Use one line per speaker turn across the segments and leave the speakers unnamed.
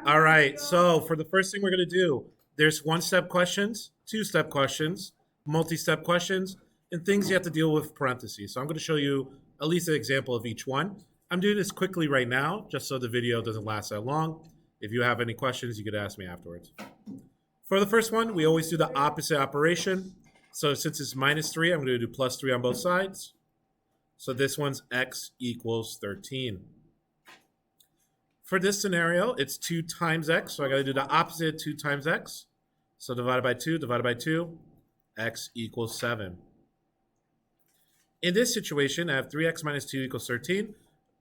All right, so for the first thing we're going to do, there's one-step questions, two-step questions, multi-step questions, and things you have to deal with parentheses. So I'm going to show you at least an example of each one. I'm doing this quickly right now, just so the video doesn't last that long. If you have any questions, you could ask me afterwards. For the first one, we always do the opposite operation. So since it's -3, I'm going to do +3 on both sides. So this one's x equals 13. For this scenario, it's 2 times x, so I got to do the opposite, 2 times x. So divided by 2, x equals 7. In this situation, I have 3x minus 2 equals 13.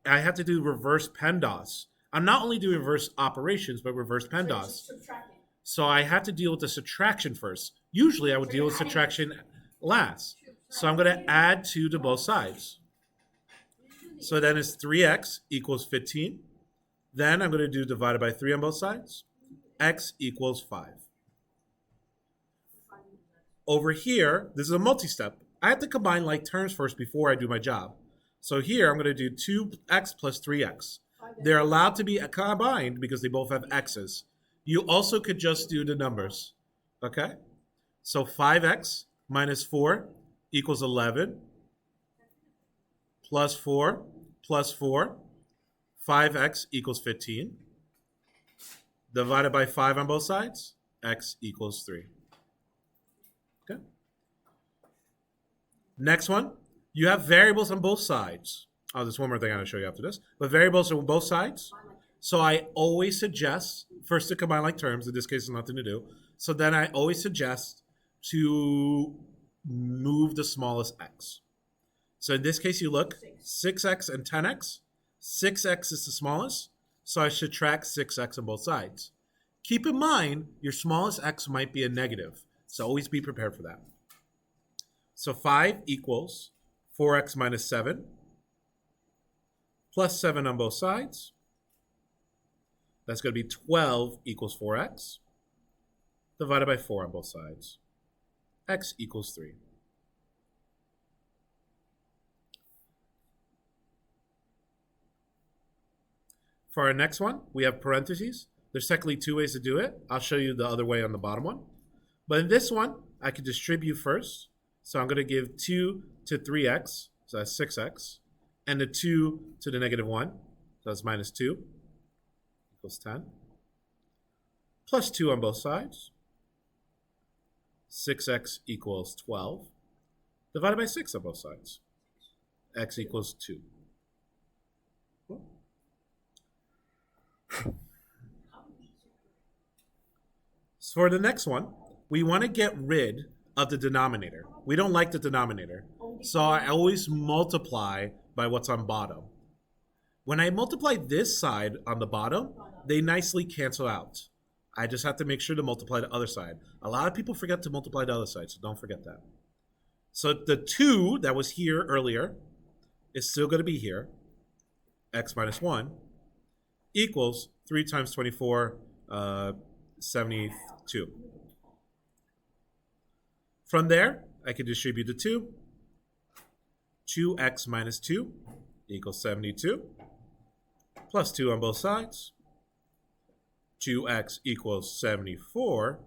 I have to do reverse PEMDAS. I'm not only doing reverse operations, but reverse PEMDAS. So I have to deal with the subtraction first. Usually I would deal with subtraction last. So I'm going to add 2 to both sides. So then it's 3x equals 15. Then I'm going to do divided by 3 on both sides. X equals 5. Over here, this is a multi-step. I have to combine like terms first before I do my job. So here I'm going to do 2x plus 3x. They're allowed to be combined because they both have x's. You also could just do the numbers. Okay? So 5x minus 4 equals 11. Plus 4 plus 4. 5x equals 15. Divided by 5 on both sides, x equals 3. Okay. Next one, you have variables on both sides. Oh, there's one more thing I'm going to show you after this. But variables are on both sides. So I always suggest, first to combine like terms, in this case, it's nothing to do. So then I always suggest to move the smallest x. So in this case, you look, 6x and 10x. 6x is the smallest, so I subtract 6x on both sides. Keep in mind, your smallest x might be a negative, so always be prepared for that. So 5 equals 4x minus 7, plus 7 on both sides. That's going to be 12 equals 4x, divided by 4 on both sides. X equals 3. For our next one, we have parentheses. There's technically 2 ways to do it. I'll show you the other way on the bottom one. But in this one, I can distribute first. So I'm going to give 2 to 3x, so that's 6x, and the 2 to the negative 1, so that's minus 2, equals 10, plus 2 on both sides. 6x equals 12, divided by 6 on both sides. X equals 2. So for the next one, we want to get rid of the denominator. We don't like the denominator. So I always multiply by what's on bottom. When I multiply this side on the bottom, they nicely cancel out. I just have to make sure to multiply the other side. A lot of people forget to multiply the other side, so don't forget that. So the 2 that was here earlier is still going to be here, x minus 1, equals 3 times 24, 72. From there, I can distribute the 2. 2x minus 2 equals 72, plus 2 on both sides. 2x equals 74,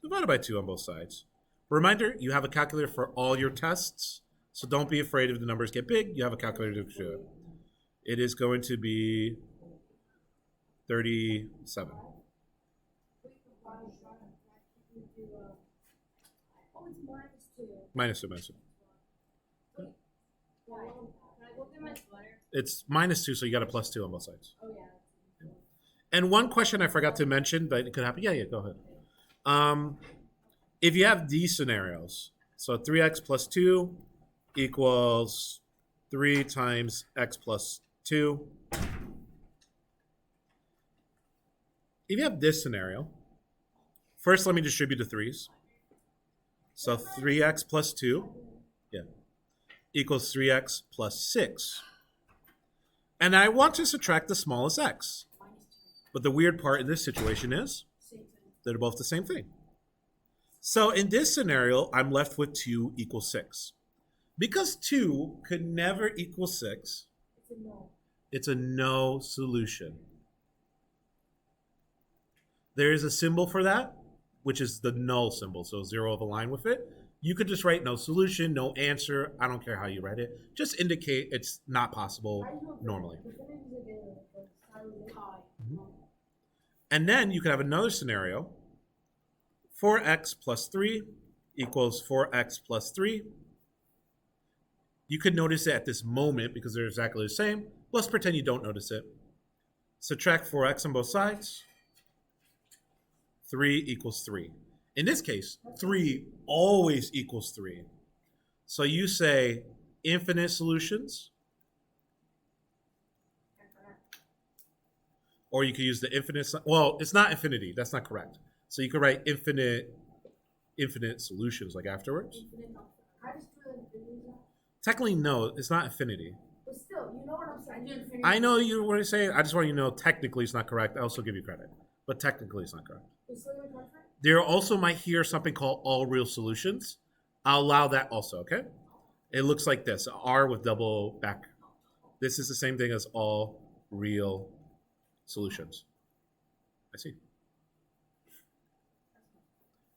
divided by 2 on both sides. Reminder, you have a calculator for all your tests, so don't be afraid if the numbers get big. You have a calculator to do it. It is going to be 37. Minus 2, minus 2. It's minus 2, so you got a plus 2 on both sides. And one question I forgot to mention, but it could happen. Yeah, go ahead. If you have these scenarios, so 3x plus 2 equals 3 times x plus 2. If you have this scenario, first let me distribute the 3's. So 3x plus 2 equals 3x plus 6. And I want to subtract the smallest x. But the weird part in this situation is they're both the same thing. So in this scenario, I'm left with 2 equals 6. Because 2 could never equal 6, it's a no solution. There is a symbol for that, which is the null symbol. So 0 of a line with it. You could just write no solution, no answer. I don't care how you write it. Just indicate it's not possible normally. And then you could have another scenario. 4x plus 3 equals 4x plus 3. You could notice it at this moment because they're exactly the same. Let's pretend you don't notice it. Subtract 4x on both sides. 3 equals 3. In this case, 3 always equals 3. So you say infinite solutions. Or you could use the infinite. Well, it's not infinity. That's not correct. So you could write infinite solutions like afterwards. Technically, no, it's not infinity.
But still, you know what I'm saying?
I know you were saying. I just want you to know technically it's not correct. I also give you credit, but technically it's not correct. There also might hear something called all real solutions. I'll allow that also. Okay, it looks like this: R with double back. This is the same thing as all real solutions. I see.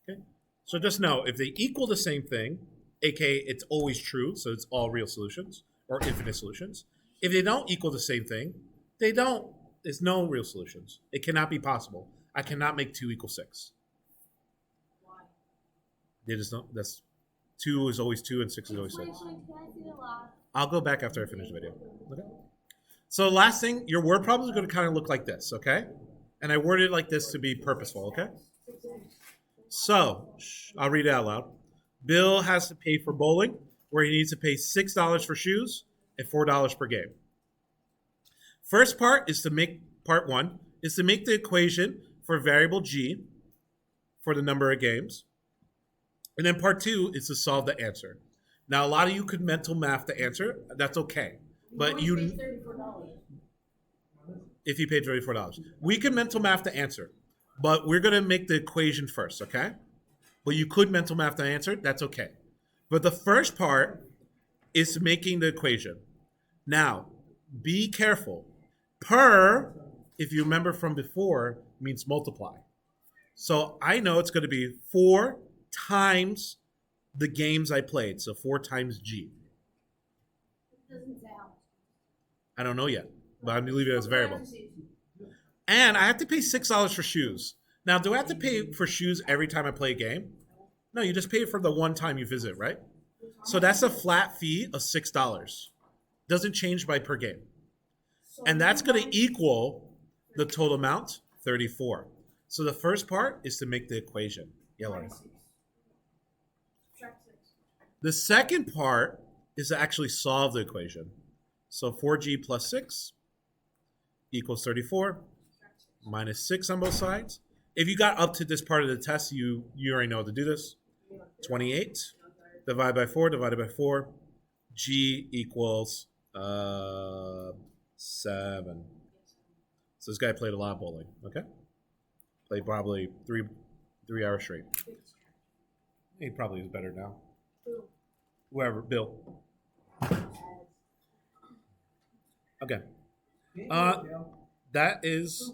Okay, so just know if they equal the same thing, aka it's always true, so it's all real solutions or infinite solutions. If they don't equal the same thing, they don't. There's no real solutions. It cannot be possible. I cannot make 2 equal 6.
Why?
It is not. That's 2 is always 2 and 6 is always 6. I'll go back after I finish the video. Okay. So last thing, your word problem is going to kind of look like this, okay? And I worded it like this to be purposeful, okay? So I'll read it out loud. Bill has to pay for bowling, where he needs to pay $6 for shoes and $4 per game. First part is to make part 1 is to make the equation for variable g for the number of games. And then part 2 is to solve the answer. Now, a lot of you could mental math the answer. That's okay. But you
paid $34.
If you paid $34. We can mental math the answer. But we're going to make the equation first, okay? But you could mental math the answer. That's okay. But the first part is making the equation. Now, be careful. Per, if you remember from before, means multiply. So I know it's going to be 4 times the games I played. So 4 times G.
It doesn't say how much.
I don't know yet, but I'm leaving it as a variable. And I have to pay $6 for shoes. Now, do I have to pay for shoes every time I play a game? No, you just pay for the one time you visit, right? So that's a flat fee of $6. Doesn't change by per game. And that's going to equal the total amount, 34. So the first part is to make the equation. Yeah, Lauren. The second part is to actually solve the equation. So 4g plus 6 equals 34, minus 6 on both sides. If you got up to this part of the test, you already know how to do this. 28 divided by 4, divided by 4. G equals 7. So this guy played a lot of bowling, okay? Played probably three hours straight. He probably is better now. Whoever, Bill. Okay. That is